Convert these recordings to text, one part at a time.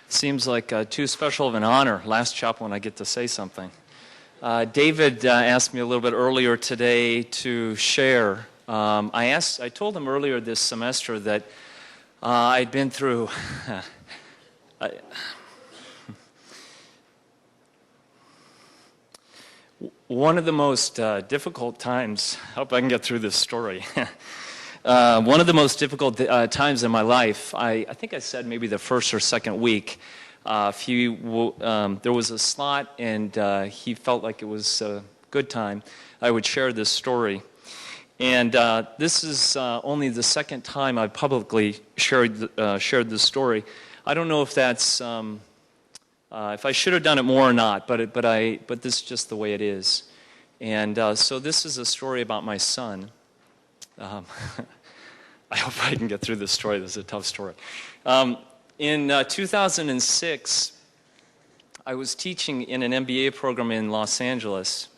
Seems like too special of an honor. Last chaplain, I get to say something. David asked me a little bit earlier today to share. I told him earlier this semester that I'd been through one of the most difficult times. I hope I can get through this story. One of the most difficult times in my life, I think I said maybe the first or second week, there was a slot and he felt like it was a good time. I would share this story. And this is only the second time I've publicly shared this story. I don't know if that's, if I should have done it more or not, but this is just the way it is. And so this is a story about my son. I hope I can get through this story. This is a tough story. In 2006, I was teaching in an MBA program in Los Angeles.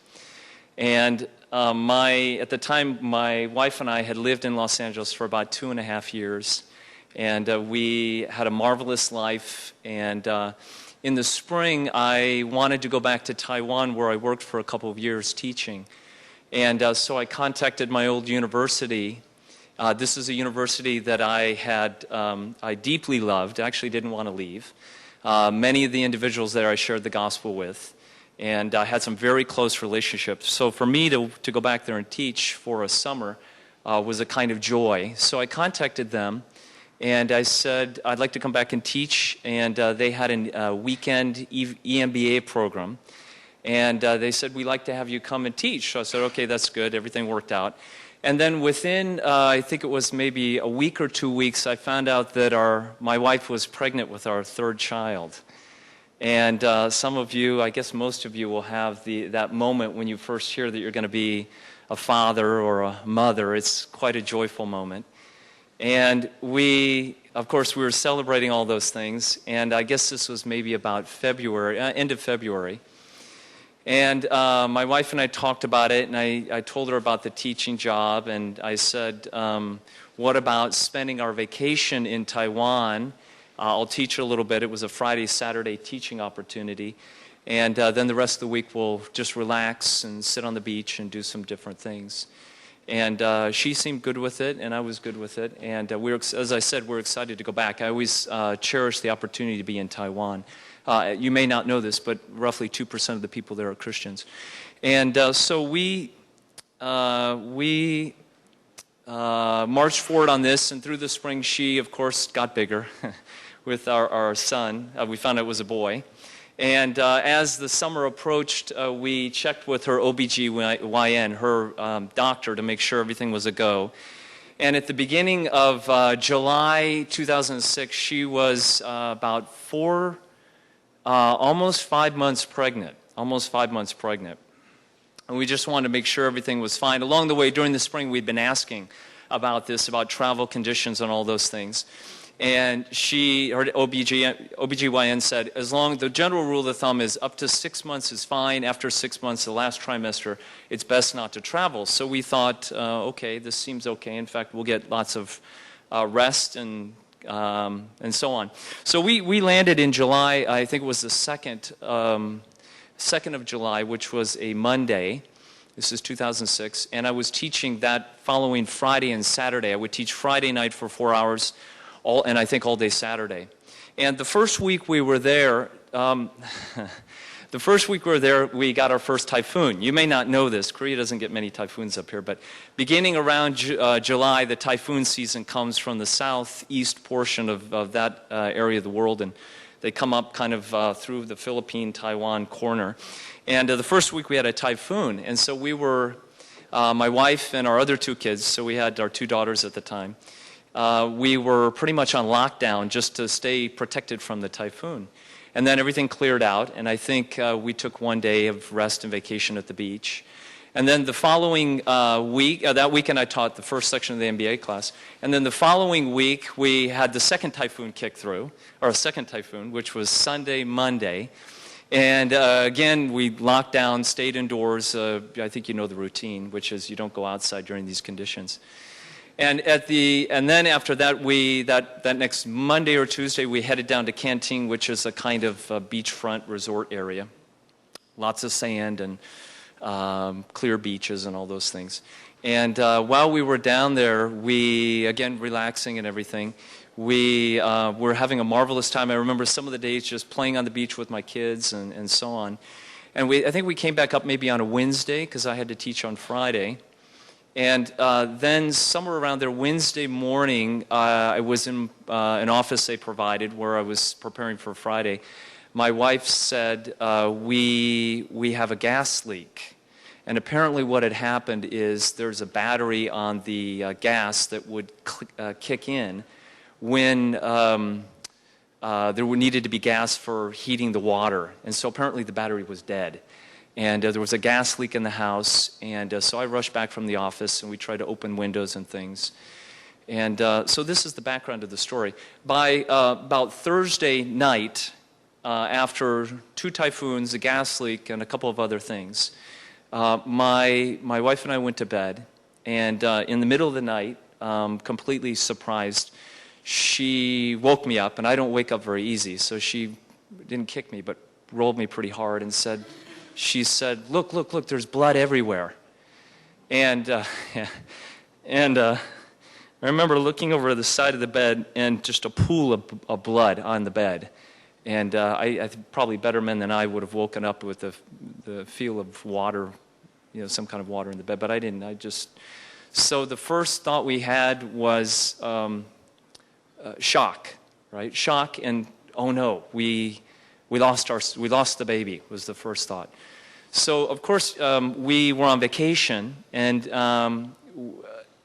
And at the time, my wife and I had lived in Los Angeles for about 2.5 years. And we had a marvelous life. And in the spring, I wanted to go back to Taiwan, where I worked for a couple of years teaching. And so I contacted my old university. This is a university that I deeply loved, actually didn't want to leave. Many of the individuals there I shared the gospel with, and I had some very close relationships. So for me to go back there and teach for a summer was a kind of joy. So I contacted them, and I said, I'd like to come back and teach, and they had a weekend EMBA program. And they said, we'd like to have you come and teach. So I said, okay, that's good. Everything worked out. And then within, I think it was maybe a week or 2 weeks, I found out that my wife was pregnant with our third child. And some of you, I guess most of you will have that moment when you first hear that you're going to be a father or a mother. It's quite a joyful moment. And of course, we were celebrating all those things. And I guess this was maybe about end of February. And my wife and I talked about it, and I told her about the teaching job, and I said, what about spending our vacation in Taiwan? I'll teach a little bit. It was a Friday, Saturday teaching opportunity. And then the rest of the week we'll just relax and sit on the beach and do some different things. And she seemed good with it, and I was good with it. And as I said, we're excited to go back. I always cherish the opportunity to be in Taiwan. You may not know this, but roughly 2% of the people there are Christians. And so we marched forward on this, and through the spring she, of course, got bigger with our son. We found out it was a boy. And as the summer approached, we checked with her OBGYN, her doctor, to make sure everything was a go. And at the beginning of July 2006, she was about almost 5 months pregnant. And we just wanted to make sure everything was fine. Along the way, during the spring, we'd been asking about this, about travel conditions and all those things. And her OBGYN said, the general rule of thumb is up to 6 months is fine. After 6 months, the last trimester, it's best not to travel. So we thought, okay, this seems okay. In fact, we'll get lots of rest and so on. So we landed in July. I think it was the 2nd of July, which was a Monday. This is 2006. And I was teaching that following Friday and Saturday. I would teach Friday night for 4 hours, and I think all day Saturday. And the first week we were there, we got our first typhoon. You may not know this. Korea doesn't get many typhoons up here, but beginning around July, the typhoon season comes from the southeast portion of that area of the world, and they come up kind of through the Philippine-Taiwan corner. And the first week we had a typhoon, and so we were, my wife and our other 2 kids, so we had our 2 daughters at the time, we were pretty much on lockdown just to stay protected from the typhoon. And then everything cleared out, and I think we took 1 day of rest and vacation at the beach. And then the following week, that weekend I taught the first section of the MBA class. And then the following week, we had the second typhoon kick through, or a second typhoon, which was Sunday, Monday. And again, we locked down, stayed indoors. I think you know the routine, which is you don't go outside during these conditions. And then after that, that next Monday or Tuesday, we headed down to Canting, which is a kind of beachfront resort area. Lots of sand and clear beaches and all those things. And while we were down there, we, again, relaxing and everything, we were having a marvelous time. I remember some of the days just playing on the beach with my kids and so on. And I think we came back up maybe on a Wednesday because I had to teach on Friday. And then somewhere around there, Wednesday morning, I was in an office they provided where I was preparing for Friday. My wife said, we have a gas leak. And apparently what had happened is there's a battery on the gas that would kick in when there needed to be gas for heating the water. And so apparently the battery was dead. And there was a gas leak in the house, and so I rushed back from the office, and we tried to open windows and things. And so this is the background of the story. By about Thursday night, after 2 typhoons, a gas leak, and a couple of other things, my wife and I went to bed, and in the middle of the night, completely surprised, she woke me up, and I don't wake up very easy, so she didn't kick me, but rolled me pretty hard and said, she said, look, there's blood everywhere. And I remember looking over the side of the bed and just a pool of blood on the bed. And I probably better men than I would have woken up with the feel of water, some kind of water in the bed, but I didn't. So the first thought we had was shock, right? Shock and, oh no, we lost the baby was the first thought. So of course we were on vacation, and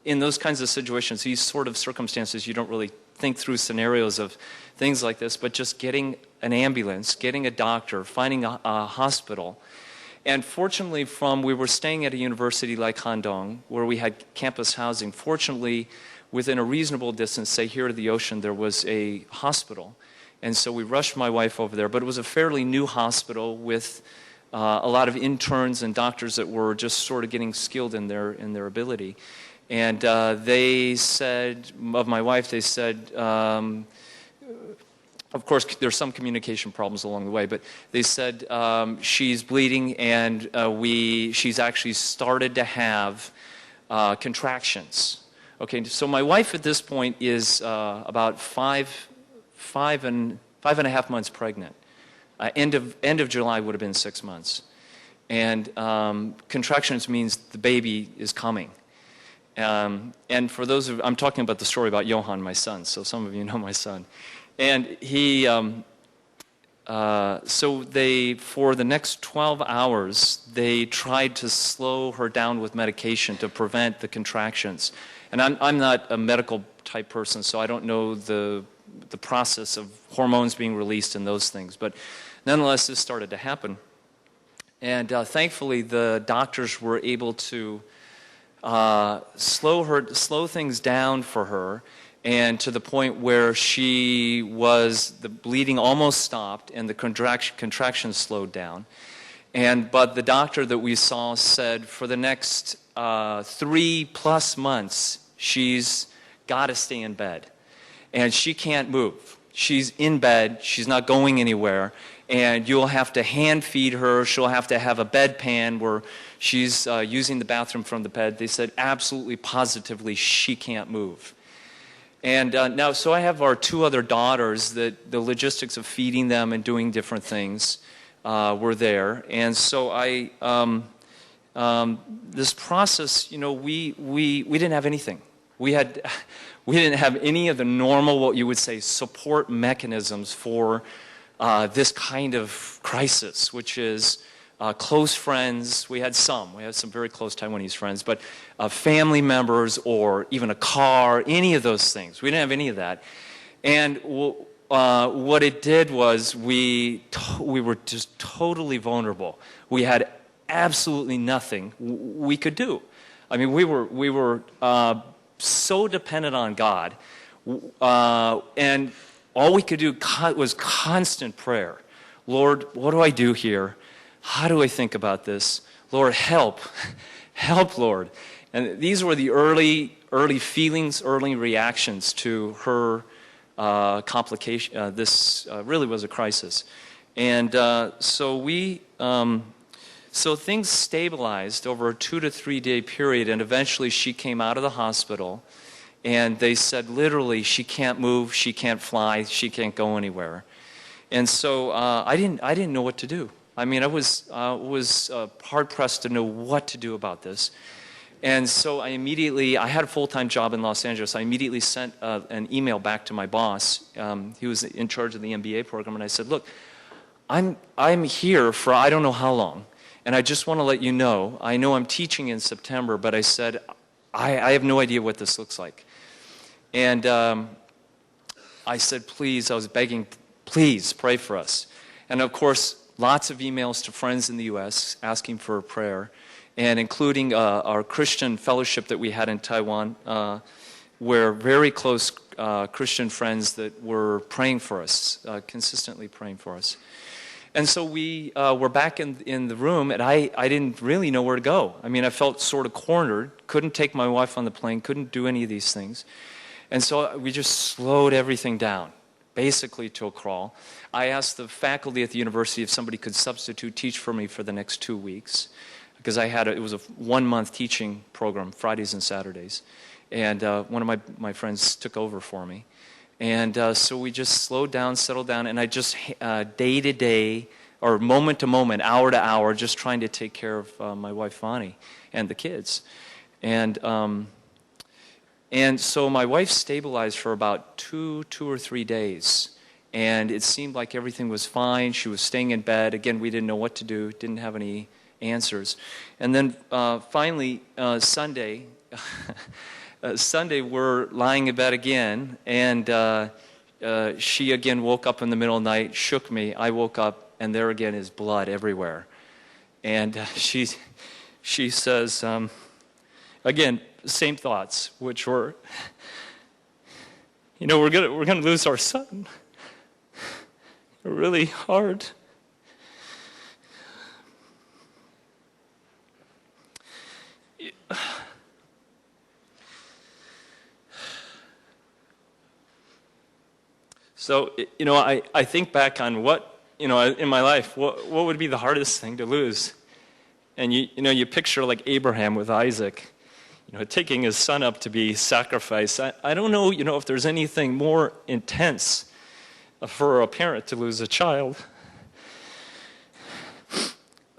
in those kinds of situations, these sort of circumstances, you don't really think through scenarios of things like this, but just getting an ambulance, getting a doctor, finding a hospital. And fortunately, we were staying at a university like Handong, where we had campus housing. Fortunately, within a reasonable distance, say here to the ocean, there was a hospital. And so we rushed my wife over there, but it was a fairly new hospital with a lot of interns and doctors that were just sort of getting skilled in their ability. And they said, of my wife, they said, of course, there's some communication problems along the way, but they said she's bleeding and she's actually started to have contractions. Okay, so my wife at this point is about five and a half months pregnant. End of July would have been 6 months. And contractions means the baby is coming. And for those I'm talking about the story about Johan, my son, so some of you know my son. And he, so they, for the next 12 hours, they tried to slow her down with medication to prevent the contractions. And I'm not a medical type person, so I don't know the process of hormones being released and those things. But nonetheless, this started to happen. And thankfully, the doctors were able to slow things down for her, and to the point where the bleeding almost stopped and the contractions slowed down. But the doctor that we saw said for the next 3+ months, she's got to stay in bed. And she can't move. She's in bed, she's not going anywhere, and you'll have to hand feed her. She'll have to have a bedpan where she's using the bathroom from the bed. They said absolutely, positively, she can't move. And now, so I have our 2 other daughters, that the logistics of feeding them and doing different things were there. And so this process, we didn't have anything. We didn't have any of the normal, what you would say, support mechanisms for this kind of crisis, which is close friends. We had some very close Taiwanese friends, but family members or even a car, any of those things. We didn't have any of that. And what it did was we were just totally vulnerable. We had absolutely nothing we could do. I mean, we were so dependent on God, and all we could do was constant prayer. Lord, what do I do here? How do I think about this? Lord, help. Help, Lord. And these were the early early feelings, early reactions to her complication. This really was a crisis. And so things stabilized over a 2 to 3 day period, and eventually she came out of the hospital, and they said literally she can't move, she can't fly, she can't go anywhere. And so I didn't know what to do. I mean, I was hard pressed to know what to do about this. And so I had a full-time job in Los Angeles. I immediately sent an email back to my boss. He was in charge of the MBA program, and I said, look, I'm here for I don't know how long. And I just want to let you know, I know I'm teaching in September, but I said, I have no idea what this looks like. And I said, please, I was begging, please pray for us. And of course, lots of emails to friends in the U.S. asking for a prayer, and including our Christian fellowship that we had in Taiwan, where very close Christian friends that were praying for us, consistently praying for us. And so we were back in the room, and I didn't really know where to go. I mean, I felt sort of cornered, couldn't take my wife on the plane, couldn't do any of these things. And so we just slowed everything down, basically to a crawl. I asked the faculty at the university if somebody could substitute teach for me for the next 2 weeks, because it was a 1-month teaching program, Fridays and Saturdays. And one of my friends took over for me. And so we just slowed down, settled down, and I just day to day, or moment to moment, hour to hour, just trying to take care of my wife, Vani, and the kids. And so my wife stabilized for about two or 3 days. And it seemed like everything was fine. She was staying in bed. Again, we didn't know what to do, didn't have any answers. And then finally, Sunday, we're lying in bed again, and she again woke up in the middle of the night, shook me. I woke up, and there again is blood everywhere. And she says, again, same thoughts, which were, we're gonna lose our son. Really hard. So, I think back on what, in my life, what would be the hardest thing to lose? And you picture like Abraham with Isaac, taking his son up to be sacrificed. I don't know, if there's anything more intense for a parent to lose a child.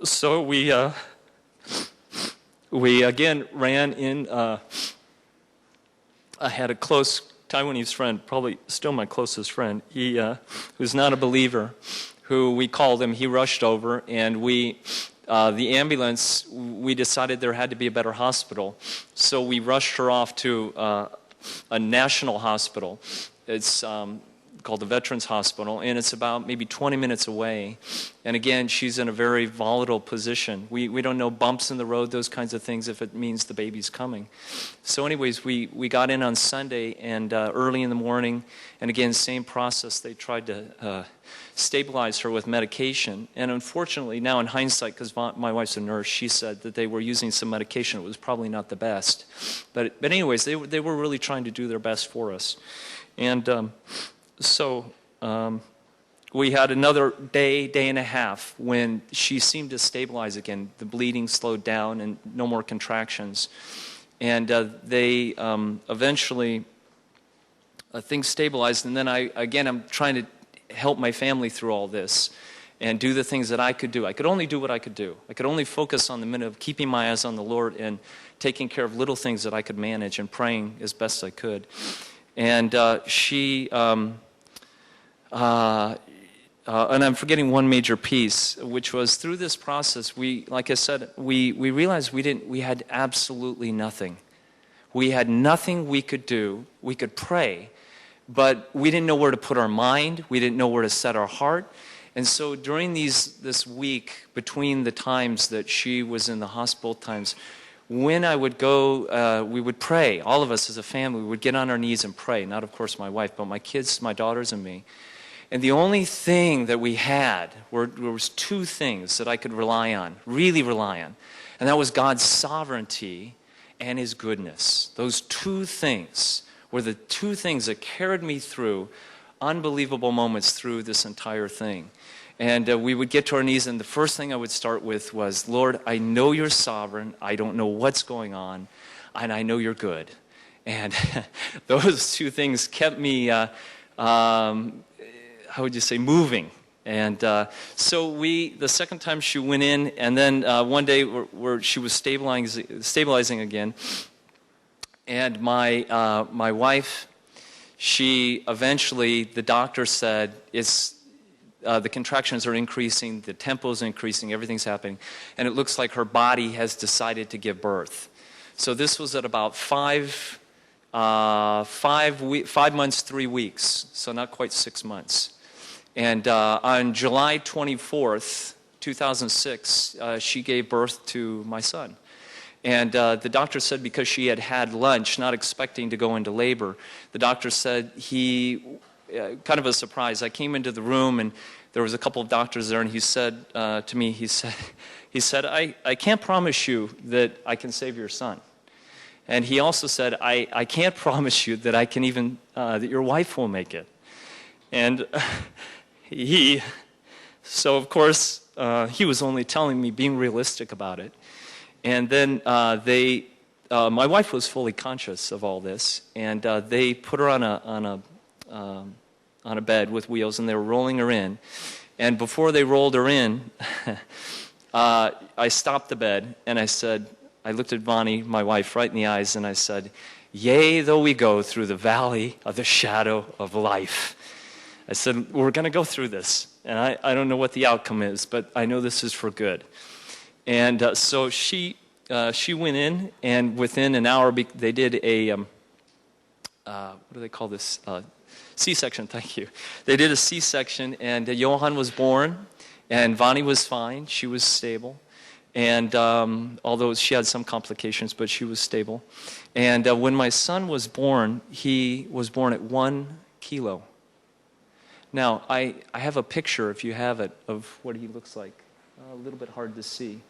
So we again ran in. I had a close Taiwanese friend, probably still my closest friend. He who's not a believer, who we called him. He rushed over, and the ambulance. We decided there had to be a better hospital, so we rushed her off to a national hospital. It's called the Veterans Hospital, and it's about maybe 20 minutes away. And again, she's in a very volatile position. We don't know bumps in the road, those kinds of things, if it means the baby's coming. So anyways, we got in on Sunday, and early in the morning, and again, same process. They tried to stabilize her with medication. And unfortunately, now in hindsight, because my wife's a nurse, she said that they were using some medication. It was probably not the best. But anyways, they were really trying to do their best for us. And so we had another day and a half when she seemed to stabilize again. The bleeding slowed down and no more contractions. And they eventually, things stabilized. And then I'm trying to help my family through all this and do the things that I could do. I could only do what I could do. I could only focus on the minute of keeping my eyes on the Lord and taking care of little things that I could manage and praying as best I could. And she... and I'm forgetting one major piece, which was through this process, like I said, we realized we had absolutely nothing. We had nothing we could do. We could pray, but we didn't know where to put our mind. We didn't know where to set our heart. And so during this week, between the times that she was in the hospital times, when I would go, we would pray. All of us as a family, we would get on our knees and pray. Not, of course, my wife, but my kids, my daughters, and me. And the only thing that we had was two things that I could rely on, really rely on. And that was God's sovereignty and his goodness. Those two things were the two things that carried me through unbelievable moments through this entire thing. And we would get to our knees, and the first thing I would start with was, Lord, I know you're sovereign. I don't know what's going on, and I know you're good. And those two things kept me, how would you say, moving. And so the second time she went in, and then one day where she was stabilizing again, and my wife, she eventually, the doctor said, the contractions are increasing, the tempo's increasing, everything's happening, and it looks like her body has decided to give birth. So this was at about 5 months, 3 weeks, so not quite 6 months. And on July 24th, 2006, she gave birth to my son. And the doctor said because she had had lunch, not expecting to go into labor, the doctor said kind of a surprise. I came into the room, and there was a couple of doctors there, and he said to me, he said, I can't promise you that I can save your son. And he also said, I can't promise you that I can even, that your wife will make it. And so of course, he was only telling me, being realistic about it. And then my wife was fully conscious of all this, and they put her on a bed with wheels, and they were rolling her in. And before they rolled her in, I stopped the bed, and I looked at Vonnie, my wife, right in the eyes, and I said, yea, though we go through the valley of the shadow of life. I said, we're going to go through this, and I don't know what the outcome is, but I know this is for good. And so she went in, and within an hour, they did a, what do they call this? C-section, thank you. They did a C-section, and Johan was born, and Vonnie was fine. She was stable. And although she had some complications, but she was stable. And when my son was born, he was born at 1 kilo. Now, I have a picture, if you have it, of what he looks like. A little bit hard to see.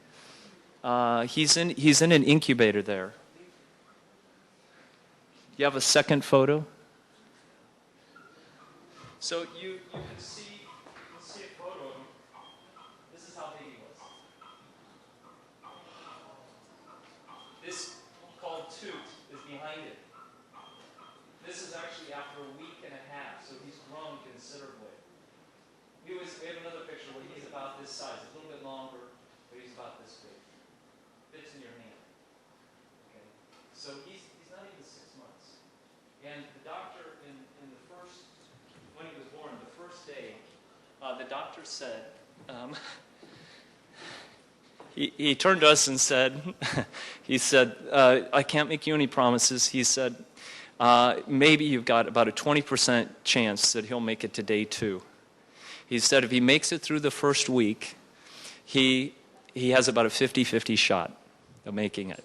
He's in an incubator there. You have a second photo? So you can see a photo of him. This is how big he was. This, called Toot, is behind it. This is actually after a week and a half, so he's grown considerably. We have another picture where he's about this size, a little bit longer, but he's about this big. Fits in your hand. Okay? So he's not even 6 months. And the doctor in the first, when he was born, the first day, the doctor said, he turned to us and said, I can't make you any promises. He said, maybe you've got about a 20% chance that he'll make it to day 2. He said if he makes it through the first week, he has about a 50-50 shot of making it.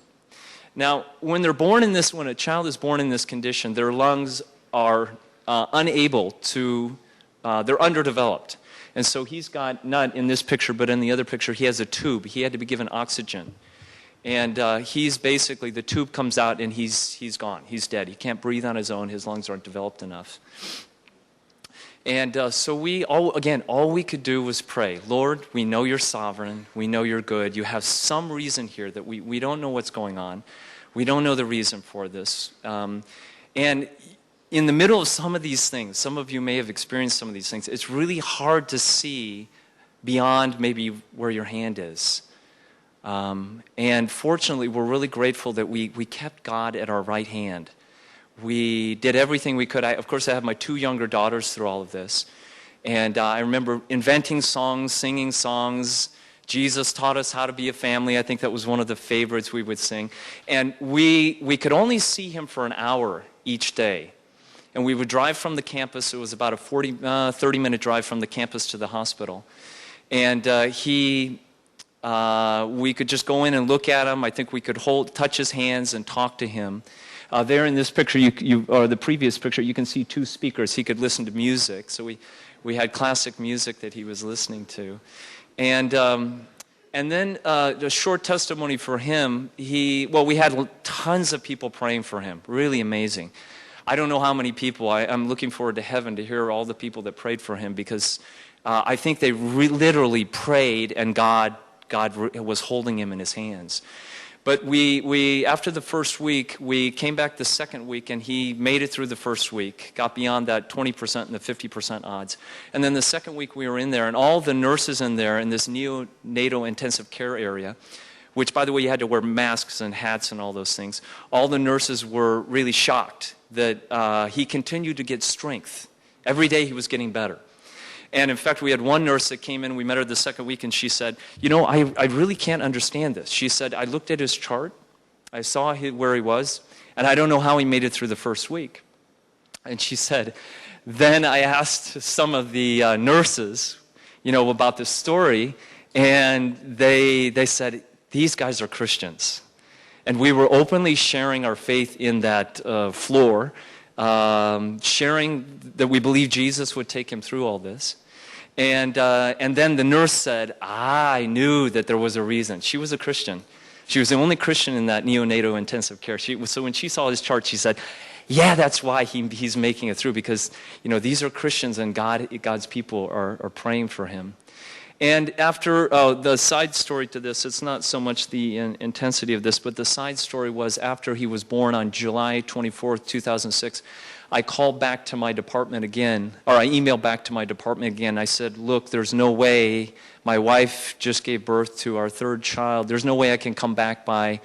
Now, when a child is born in this condition, their lungs are unable to, they're underdeveloped. And so he's got, not in this picture, but in the other picture, he has a tube. He had to be given oxygen. And he's basically, the tube comes out and he's gone. He's dead. He can't breathe on his own. His lungs aren't developed enough. And so all we could do was pray. Lord, we know you're sovereign. We know you're good. You have some reason here that we don't know what's going on. We don't know the reason for this. And in the middle of some of these things, some of you may have experienced some of these things, it's really hard to see beyond maybe where your hand is. And fortunately, we're really grateful that we kept God at our right hand. We did everything we could. Of course, I have my 2 younger daughters through all of this. And I remember inventing songs, singing songs. Jesus taught us how to be a family. I think that was one of the favorites we would sing. And we could only see him for an hour each day. And we would drive from the campus. It was about a 30-minute drive from the campus to the hospital. And we could just go in and look at him. I think we could touch his hands and talk to him. There in this picture, or the previous picture, you can see 2 speakers. He could listen to music. So we had classic music that he was listening to. And And then a short testimony for him, we had tons of people praying for him, really amazing. I don't know how many people. I'm looking forward to heaven to hear all the people that prayed for him, because I think they literally prayed, and God was holding him in his hands. But we after the first week, we came back the second week, and he made it through the first week, got beyond that 20% and the 50% odds. And then the second week we were in there, and all the nurses in there in this neonatal intensive care area, which, by the way, you had to wear masks and hats and all those things, all the nurses were really shocked that he continued to get strength. Every day he was getting better. And in fact, we had one nurse that came in, we met her the second week, and she said, I really can't understand this. She said, I looked at his chart, I saw where he was, and I don't know how he made it through the first week. And she said, then I asked some of the nurses, about this story, and they said, these guys are Christians. And we were openly sharing our faith in that floor, sharing that we believe Jesus would take him through all this. And then the nurse said, I knew that there was a reason. She was a Christian. She was the only Christian in that neonatal intensive care. So when she saw his chart, she said, yeah, that's why he's making it through, because these are Christians, and God's people are praying for him. And after the side story to this, it's not so much the intensity of this, but the side story was after he was born on July 24th, 2006, I called back to my department again, or I emailed back to my department again. I said, look, there's no way. My wife just gave birth to our third child. There's no way I can come back by,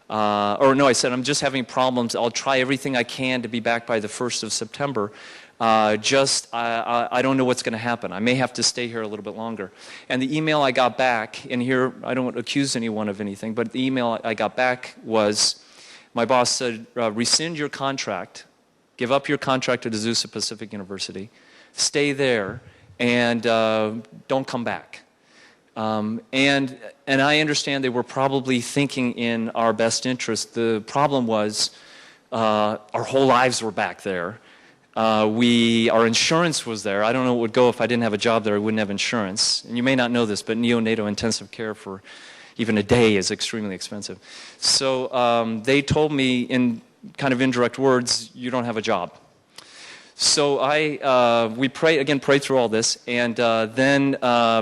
I said, I'm just having problems. I'll try everything I can to be back by the 1st of September. I don't know what's going to happen. I may have to stay here a little bit longer. And the email I got back, and here I don't accuse anyone of anything, but the email I got back was, my boss said, rescind your contract, give up your contract at Azusa Pacific University, stay there, and don't come back. And I understand they were probably thinking in our best interest. The problem was our whole lives were back there. Our insurance was there. I don't know what would go if I didn't have a job there. I wouldn't have insurance. And you may not know this, but neonatal intensive care for even a day is extremely expensive. So they told me in kind of indirect words, you don't have a job. So we prayed through all this, and then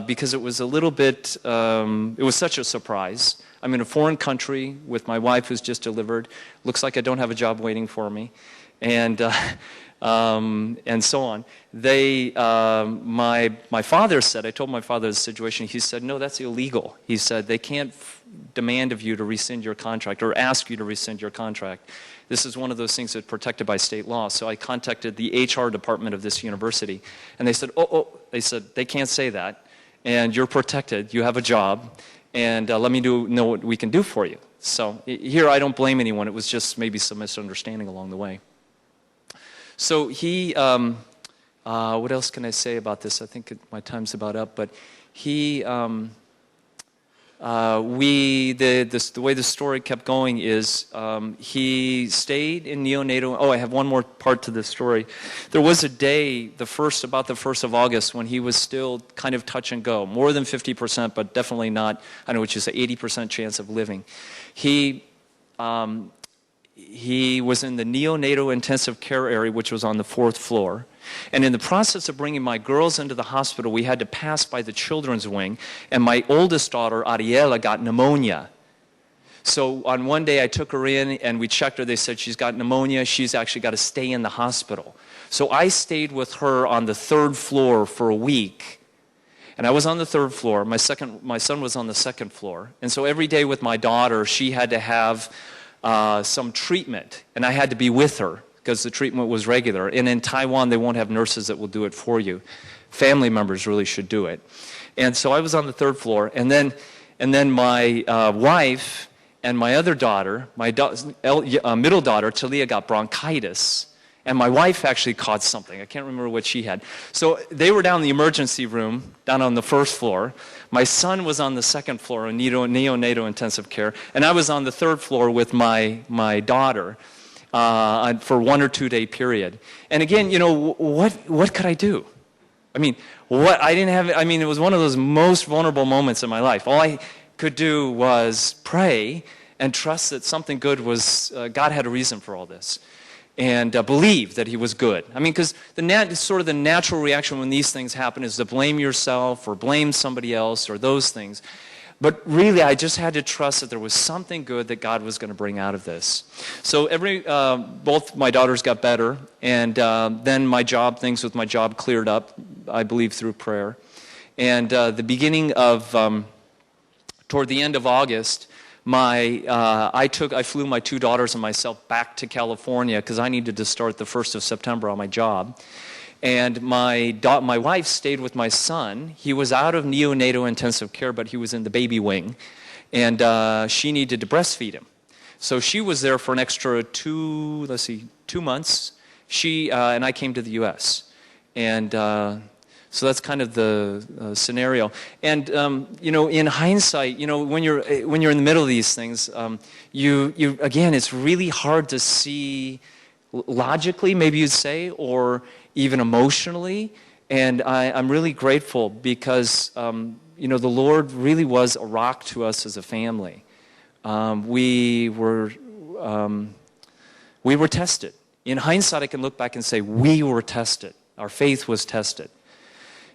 because it was a little bit, it was such a surprise. I'm in a foreign country with my wife who's just delivered. Looks like I don't have a job waiting for me, and so on. My father said, I told my father the situation. He said, no, that's illegal. He said they can't demand of you to rescind your contract or ask you to rescind your contract. This is one of those things that's protected by state law. So I contacted the HR department of this university, and they said, they said, they can't say that, and you're protected, you have a job, and let me know what we can do for you. So here I don't blame anyone. It was just maybe some misunderstanding along the way. So what else can I say about this? I think my time's about up, but the way the story kept going is he stayed in neonatal. Oh, I have one more part to this story. There was a day, about the 1st of August, when he was still kind of touch and go, more than 50%, but definitely not, I don't know what you say, 80% chance of living. He was in the neonatal intensive care area, which was on the 4th floor. And in the process of bringing my girls into the hospital, we had to pass by the children's wing, and my oldest daughter, Ariela, got pneumonia. So on one day I took her in, and we checked her. They said she's got pneumonia. She's actually got to stay in the hospital. So I stayed with her on the 3rd floor for a week. And I was on the 3rd floor. My son was on the 2nd floor. And so every day with my daughter, she had to have some treatment, and I had to be with her because the treatment was regular. And in Taiwan, they won't have nurses that will do it for you. Family members really should do it. And so I was on the 3rd floor, and then my wife and my other daughter, my middle daughter, Talia, got bronchitis, and my wife actually caught something. I can't remember what she had. So they were down in the emergency room, down on the 1st floor. My son was on the 2nd floor in neonatal intensive care, and I was on the 3rd floor with my daughter for 1 or 2 day period. And again, what could I do? I mean, it was one of those most vulnerable moments in my life. All I could do was pray and trust that something good was, God had a reason for all this. And believe that he was good. I mean, because sort of the natural reaction when these things happen is to blame yourself or blame somebody else or those things. But really, I just had to trust that there was something good that God was going to bring out of this. So both my daughters got better, and then things with my job cleared up, I believe, through prayer. And toward the end of August, I flew my 2 daughters and myself back to California because I needed to start the 1st of September on my job. And my wife stayed with my son. He was out of neonatal intensive care, but he was in the baby wing. And she needed to breastfeed him. So she was there for an extra 2 months. And I came to the U.S. And so that's kind of the scenario. And, in hindsight, when you're in the middle of these things, again, it's really hard to see logically, maybe you'd say, or even emotionally. And I'm really grateful because, the Lord really was a rock to us as a family. We were tested. In hindsight, I can look back and say we were tested. Our faith was tested.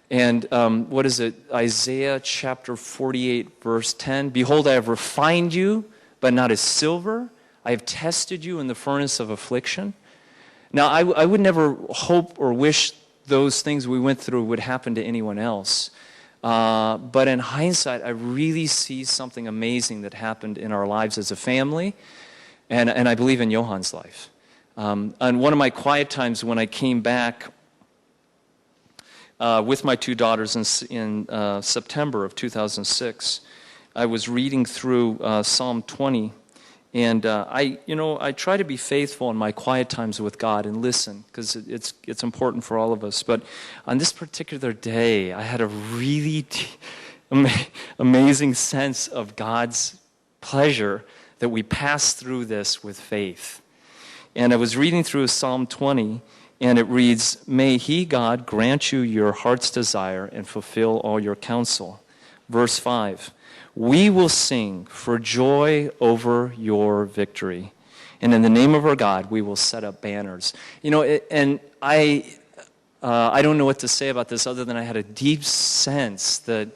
And what is it? Isaiah chapter 48, verse 10. Behold, I have refined you, but not as silver. I have tested you in the furnace of affliction. Now, I would never hope or wish those things we went through would happen to anyone else. But in hindsight, I really see something amazing that happened in our lives as a family, and I believe in Johan's life. And one of my quiet times when I came back with my 2 daughters in September of 2006, I was reading through Psalm 20. And I try to be faithful in my quiet times with God and listen, because it's important for all of us. But on this particular day, I had a really amazing sense of God's pleasure that we pass through this with faith. And I was reading through Psalm 20, and it reads, "May He, God, grant you your heart's desire and fulfill all your counsel." Verse 5. "We will sing for joy over your victory. And in the name of our God, we will set up banners." And I don't know what to say about this other than I had a deep sense that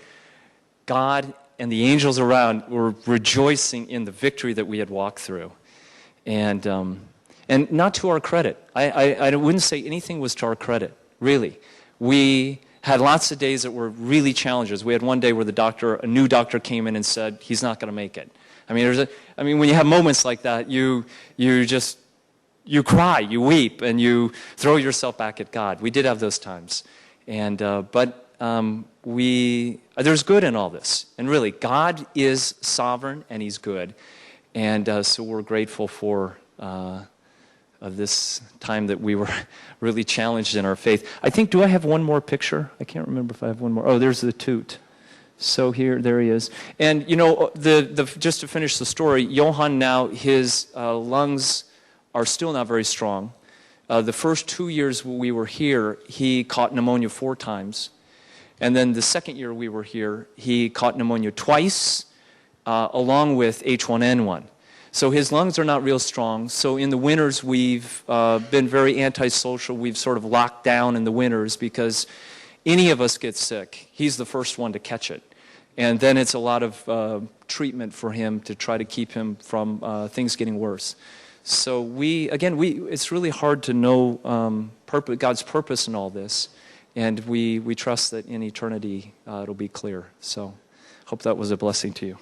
God and the angels around were rejoicing in the victory that we had walked through. And not to our credit. I wouldn't say anything was to our credit, really. We had lots of days that were really challenges. We had one day where a new doctor came in and said, he's not going to make it. I mean, when you have moments like that, you cry, you weep, and you throw yourself back at God. We did have those times. But there's good in all this. And really, God is sovereign, and He's good. And so we're grateful for this time that we were really challenged in our faith. I think, do I have one more picture? I can't remember if I have one more. Oh, there's the toot. So there he is. And, just to finish the story, Johan now, his lungs are still not very strong. The first 2 years we were here, he caught pneumonia 4 times. And then the second year we were here, he caught pneumonia twice, along with H1N1. So his lungs are not real strong. So in the winters, we've been very antisocial. We've sort of locked down in the winters because any of us get sick, he's the first one to catch it. And then it's a lot of treatment for him to try to keep him from things getting worse. So it's really hard to know God's purpose in all this. And we trust that in eternity it'll be clear. So hope that was a blessing to you.